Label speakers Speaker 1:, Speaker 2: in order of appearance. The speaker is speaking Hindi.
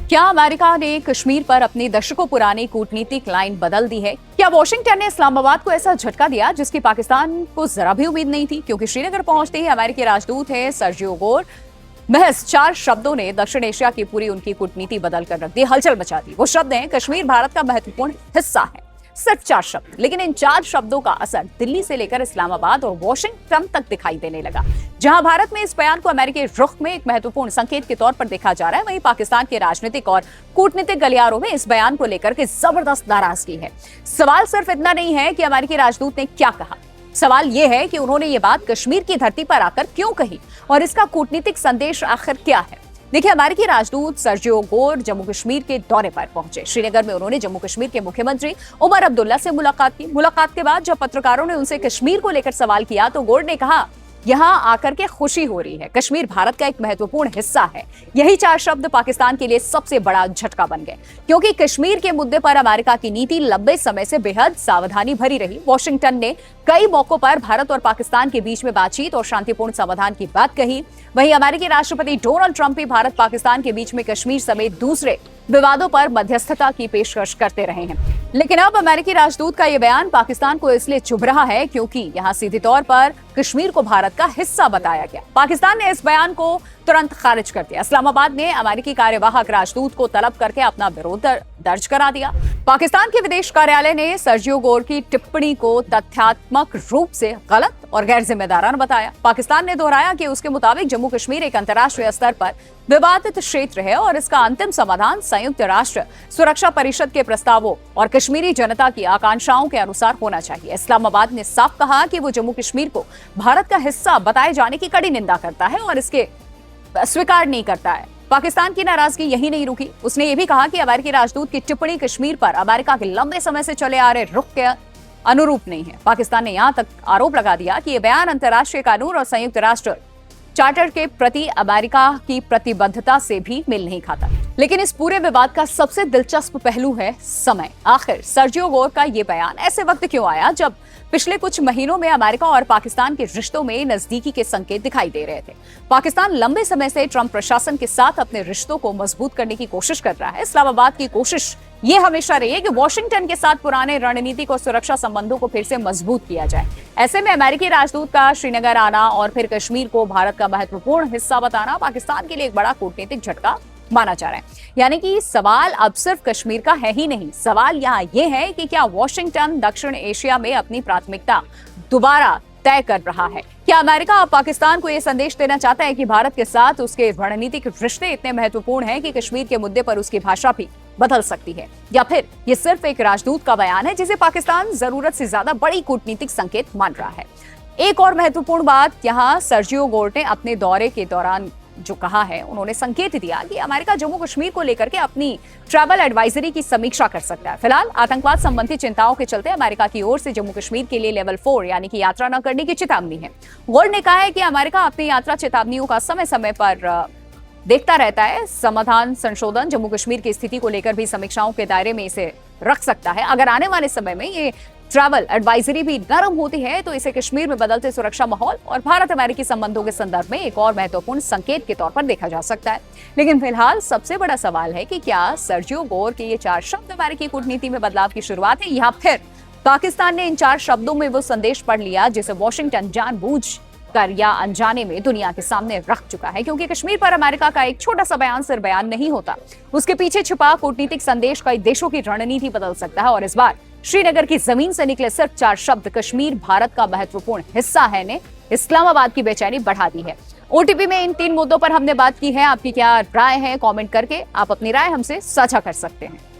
Speaker 1: क्या अमेरिका ने कश्मीर पर अपनी दशकों पुरानी कूटनीतिक लाइन बदल दी है? क्या वॉशिंगटन ने इस्लामाबाद को ऐसा झटका दिया जिसकी पाकिस्तान को जरा भी उम्मीद नहीं थी? क्योंकि श्रीनगर पहुंचते ही अमेरिकी राजदूत है सर्जियो गोर महज 4 शब्दों ने दक्षिण एशिया की पूरी उनकी कूटनीति बदल कर रख दी, हलचल मचा दी। वो शब्द हैं कश्मीर भारत का महत्वपूर्ण हिस्सा है। सिर्फ 4 शब्द, लेकिन इन 4 शब्दों का असर दिल्ली से लेकर इस्लामाबाद और वॉशिंगटन तक दिखाई देने लगा। जहां भारत में इस बयान को अमेरिकी रुख में एक महत्वपूर्ण संकेत के तौर पर देखा जा रहा है, वहीं पाकिस्तान के राजनीतिक और कूटनीतिक गलियारों में इस बयान को लेकर के जबरदस्त नाराजगी है। सवाल सिर्फ इतना नहीं है कि अमेरिकी राजदूत ने क्या कहा, सवाल यह है कि उन्होंने ये बात कश्मीर की धरती पर आकर क्यों कही और इसका कूटनीतिक संदेश आखिर क्या है। देखिए, अमेरिकी राजदूत सर्जियो गोर जम्मू कश्मीर के दौरे पर पहुंचे। श्रीनगर में उन्होंने जम्मू कश्मीर के मुख्यमंत्री उमर अब्दुल्ला से मुलाकात की। मुलाकात के बाद जब पत्रकारों ने उनसे कश्मीर को लेकर सवाल किया तो गोर ने कहा, यहां आकर के खुशी हो रही है, कश्मीर भारत का एक महत्वपूर्ण हिस्सा है। यही 4 शब्द पाकिस्तान के लिए सबसे बड़ा झटका बन गए, क्योंकि कश्मीर के मुद्दे पर अमेरिका की नीति लंबे समय से बेहद सावधानी भरी रही। वॉशिंगटन ने कई मौकों पर भारत और पाकिस्तान के बीच में बातचीत और शांतिपूर्ण समाधान की बात कही। वहीं अमेरिकी राष्ट्रपति डोनाल्ड ट्रंप भी भारत पाकिस्तान के बीच में कश्मीर समेत दूसरे विवादों पर मध्यस्थता की पेशकश करते रहे हैं। लेकिन अब अमेरिकी राजदूत का यह बयान पाकिस्तान को इसलिए चुभ रहा है क्योंकि यहां सीधे तौर पर कश्मीर को भारत का हिस्सा बताया गया। पाकिस्तान ने इस बयान को तुरंत खारिज कर दिया। इस्लामाबाद ने अमेरिकी कार्यवाहक राजदूत को तलब करके अपना विरोध दर्ज करा दिया। पाकिस्तान के विदेश कार्यालय ने सर्जियो गोर की टिप्पणी को तथ्यात्मक रूप से गलत और गैर जिम्मेदाराना बताया। पाकिस्तान ने दोहराया कि उसके मुताबिक जम्मू कश्मीर एक अंतर्राष्ट्रीय स्तर पर विवादित क्षेत्र है और इसका अंतिम समाधान संयुक्त राष्ट्र सुरक्षा परिषद के प्रस्तावों और कश्मीरी जनता की आकांक्षाओं के अनुसार होना चाहिए। इस्लामाबाद ने साफ कहा कि वो जम्मू कश्मीर को भारत का हिस्सा बताए जाने की कड़ी निंदा करता है और इसके स्वीकार नहीं करता है। पाकिस्तान की नाराजगी यही नहीं रुकी, उसने ये भी कहा कि अमेरिकी राजदूत की टिप्पणी कश्मीर पर अमेरिका के लंबे समय से चले आ रहे रुख के अनुरूप नहीं है। पाकिस्तान ने यहां तक आरोप लगा दिया कि यह बयान अंतर्राष्ट्रीय कानून और संयुक्त राष्ट्र चार्टर के प्रति अमेरिका की प्रतिबद्धता से भी मेल नहीं खाता। लेकिन इस पूरे विवाद का सबसे दिलचस्प पहलू है समय। आखिर सर्जियो गोर का ये बयान ऐसे वक्त क्यों आया जब पिछले कुछ महीनों में अमेरिका और पाकिस्तान के रिश्तों में नजदीकी के संकेत दिखाई दे रहे थे। पाकिस्तान लंबे समय से ट्रंप प्रशासन के साथ अपने रिश्तों को मजबूत करने की कोशिश कर रहा है। इस्लामाबाद की कोशिश ये हमेशा रही है कि वॉशिंगटन के साथ पुराने रणनीतिक और सुरक्षा संबंधों को फिर से मजबूत किया जाए। ऐसे में अमेरिकी राजदूत का श्रीनगर आना और फिर कश्मीर को भारत का महत्वपूर्ण हिस्सा बताना पाकिस्तान के लिए एक बड़ा कूटनीतिक झटका माना जा रहा है। यानी कि सवाल अब सिर्फ कश्मीर का है ही नहीं, सवाल यहाँ ये है कि क्या वॉशिंगटन दक्षिण एशिया में अपनी प्राथमिकता दोबारा तय कर रहा है? क्या अमेरिका अब पाकिस्तान को यह संदेश देना चाहता है कि भारत के साथ उसके रणनीतिक रिश्ते इतने महत्वपूर्ण हैं कि कश्मीर के मुद्दे पर उसकी भाषा भी बदल सकती है? या फिर ये सिर्फ एक राजदूत का बयान है जिसे पाकिस्तान जरूरत से ज्यादा बड़ी कूटनीतिक संकेत मान रहा है? एक और महत्वपूर्ण बात यहाँ सर्जियो गोर ने अपने दौरे के दौरान जो कहा है, उन्होंने संकेत दिया कि अमेरिका जम्मू कश्मीर को लेकर के अपनी ट्रैवल एडवाइजरी की समीक्षा कर सकता है। फिलहाल आतंकवाद संबंधी चिंताओं के चलते अमेरिका की ओर से जम्मू कश्मीर के लिए लेवल 4 यानी कि यात्रा न करने की चेतावनी है। गोर ने कहा है कि अमेरिका अपनी यात्रा चेतावनियों का समय समय पर देखता रहता है। समाधान संशोधन जम्मू कश्मीर की स्थिति को लेकर भी समीक्षाओं के दायरे में इसे रख सकता है। अगर आने वाले समय में ये ट्रैवल एडवाइजरी भी नरम होती है तो इसे कश्मीर में बदलते सुरक्षा माहौल और भारत अमेरिकी संबंधों के संदर्भ में एक और महत्वपूर्ण संकेत के तौर पर देखा जा सकता है। लेकिन फिलहाल सबसे बड़ा सवाल है कि क्या सर्जियो गोर के ये 4 शब्द अमेरिकी कूटनीति में बदलाव की शुरुआत है या फिर पाकिस्तान ने इन 4 शब्दों में वो संदेश पढ़ लिया जिसे वॉशिंगटन जानबूझ कर या अनजाने में दुनिया के सामने रख चुका है। क्योंकि कश्मीर पर अमेरिका का एक छोटा सा बयान सिर्फ बयान नहीं होता, उसके पीछे छुपा कूटनीतिक संदेश कई देशों की रणनीति बदल सकता है। और इस बार श्रीनगर की जमीन से निकले सिर्फ 4 शब्द कश्मीर भारत का महत्वपूर्ण हिस्सा है ने इस्लामाबाद की बेचैनी बढ़ा दी है। ओटीपी में इन 3 मुद्दों पर हमने बात की है। आपकी क्या राय है? कमेंट करके आप अपनी राय हमसे साझा कर सकते हैं।